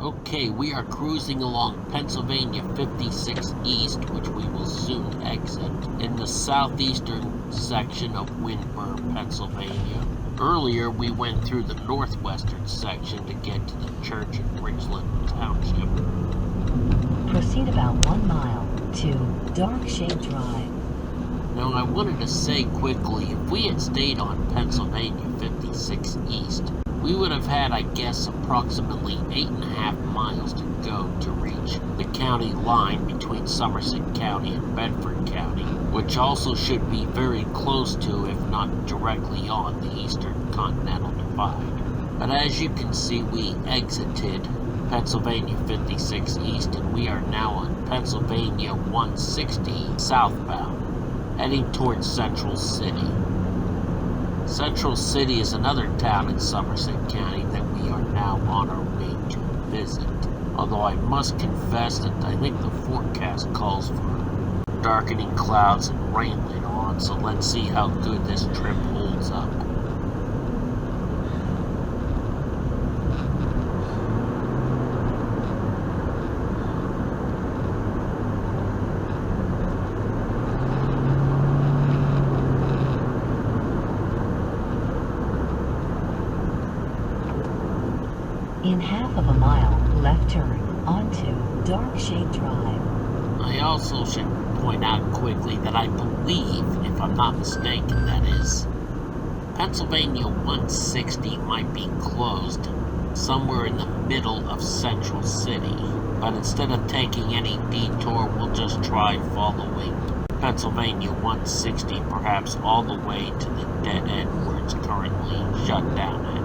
Okay, we are cruising along Pennsylvania 56 East, which we will soon exit, in the southeastern section of Windber, Pennsylvania. Earlier, we went through the northwestern section to get to the church in Richland Township. Proceed about 1 mile to Dark Shade Drive. Now, I wanted to say quickly, if we had stayed on Pennsylvania 56 East, we would have had, I guess, approximately 8.5 miles to go to reach the county line between Somerset County and Bedford County, which also should be very close to, if not directly on, the Eastern Continental Divide. But as you can see, we exited Pennsylvania 56 East, and we are now on Pennsylvania 160 southbound, heading towards Central City. Central City is another town in Somerset County that we are now on our way to visit. Although I must confess that I think the forecast calls for darkening clouds and rain later on, so let's see how good this trip holds up. In half of a mile, left turn onto Dark Shade Drive. I also should point out quickly that I believe, if I'm not mistaken, that is, Pennsylvania 160 might be closed somewhere in the middle of Central City. But instead of taking any detour, we'll just try following Pennsylvania 160, perhaps all the way to the dead end where it's currently shut down at.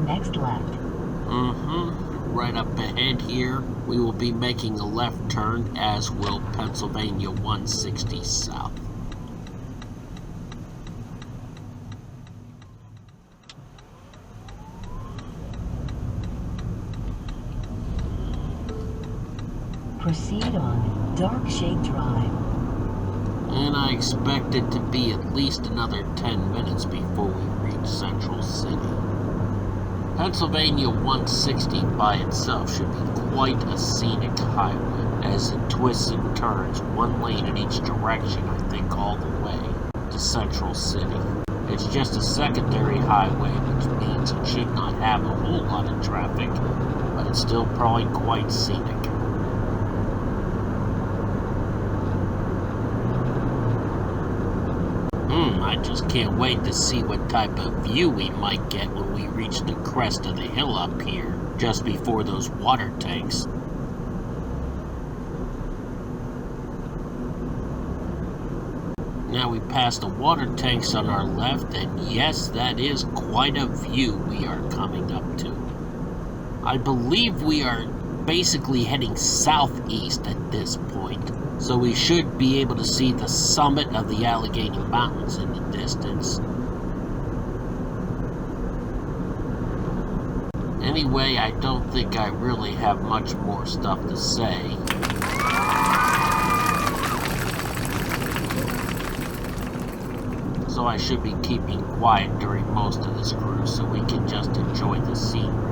Next left. Right up ahead here, we will be making a left turn, as will Pennsylvania 160 south. Proceed on Dark Shade Drive. And I expect it to be at least another 10 minutes before we reach Central City. Pennsylvania 160 by itself should be quite a scenic highway, as it twists and turns one lane in each direction, I think, all the way to Central City. It's just a secondary highway, which means it should not have a whole lot of traffic, but it's still probably quite scenic. I just can't wait to see what type of view we might get when we reach the crest of the hill up here, just before those water tanks. Now we pass the water tanks on our left, and yes, that is quite a view we are coming up to. I believe we are basically heading southeast at this point, so we should be able to see the summit of the Allegheny Mountains in the distance. Anyway, I don't think I really have much more stuff to say. So I should be keeping quiet during most of this cruise so we can just enjoy the scenery.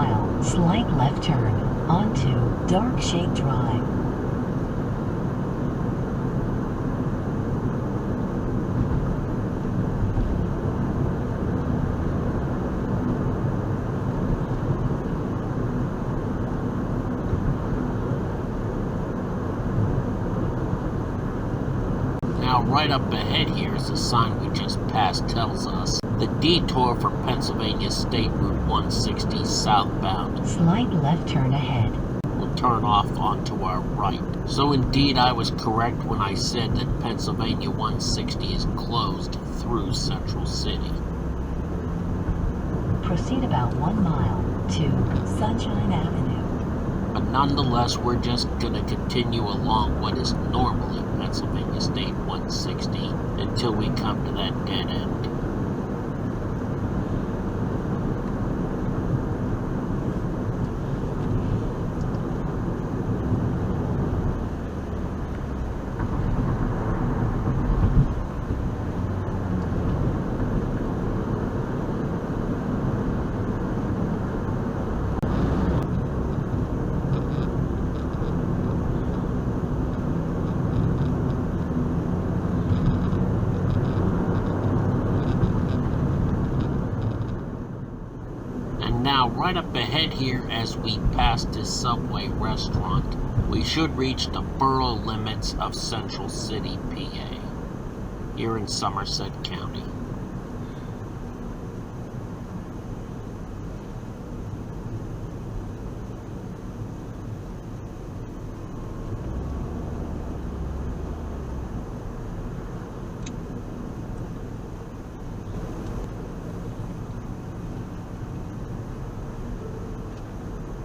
mile, slight left turn onto Dark Shade Drive. Now, right up ahead here is the sign we just passed tells us the detour for Pennsylvania State Route 160 southbound. Slight left turn ahead. We'll turn off onto our right. So indeed, I was correct when I said that Pennsylvania 160 is closed through Central City. Proceed about 1 mile to Sunshine Avenue. But nonetheless, we're just going to continue along what is normally Pennsylvania State 160 until we come to that dead end. Now, right up ahead here, as we pass this Subway restaurant, we should reach the borough limits of Central City, PA, here in Somerset County.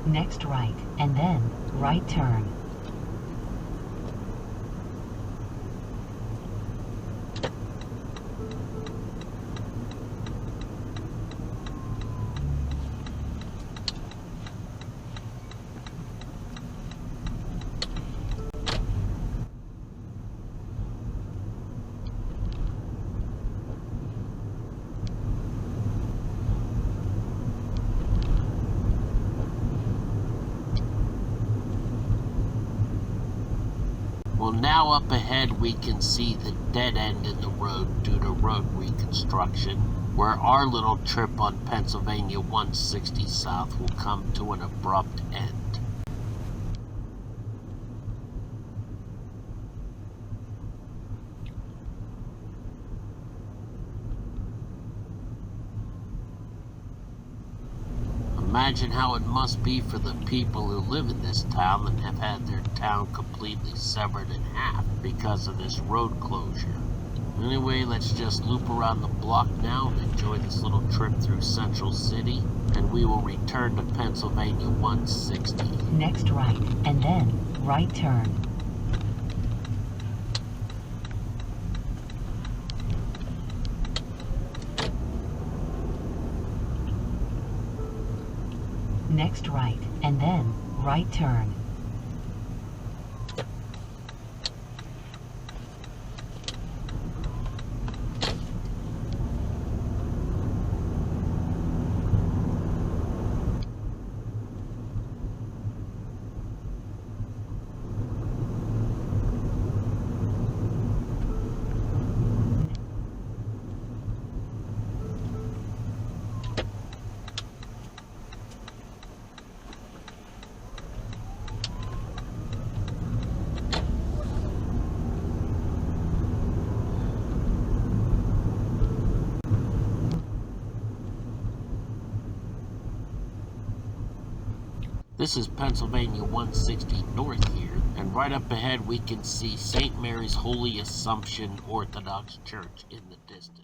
Next right, and then right turn. Well, now up ahead we can see the dead end in the road due to road reconstruction, where our little trip on Pennsylvania 160 South will come to an abrupt end. Imagine how it must be for the people who live in this town and have had their town completely severed in half because of this road closure. Anyway, let's just loop around the block now and enjoy this little trip through Central City, and we will return to Pennsylvania 160. Next right, and then right turn. Next right, and then right turn. This is Pennsylvania 160 North here, and right up ahead we can see St. Mary's Holy Assumption Orthodox Church in the distance.